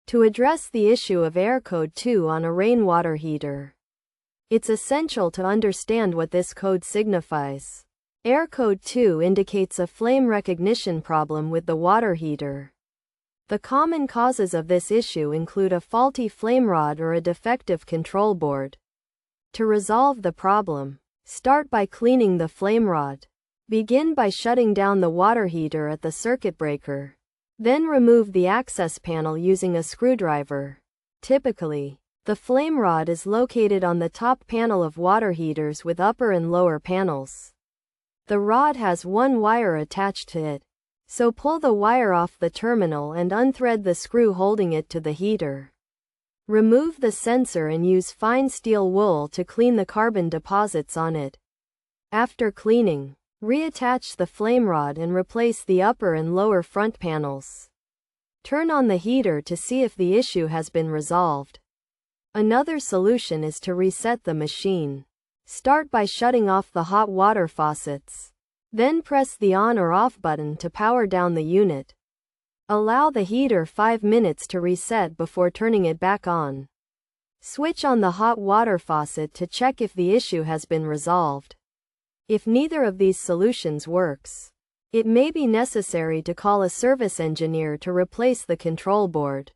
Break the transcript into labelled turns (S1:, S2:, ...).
S1: to address the issue of error code 2 on a rainwater heater. It's essential to understand what this code signifies. Error code 2 indicates a flame recognition problem with the water heater. The common causes of this issue include a faulty flame rod or a defective control board. To resolve the problem, start by cleaning the flame rod. Begin by shutting down the water heater at the circuit breaker. Then remove the access panel using a screwdriver. Typically, the flame rod is located on the top panel of water heaters with upper and lower panels. The rod has one wire attached to it, so pull the wire off the terminal and unthread the screw holding it to the heater. Remove the sensor and use fine steel wool to clean the carbon deposits on it. After cleaning, reattach the flame rod and replace the upper and lower front panels. Turn on the heater to see if the issue has been resolved. Another solution is to reset the machine. Start by shutting off the hot water faucets. Then press the on or off button to power down the unit. Allow the heater 5 minutes to reset before turning it back on. Switch on the hot water faucet to check if the issue has been resolved. If neither of these solutions works, it may be necessary to call a service engineer to replace the control board.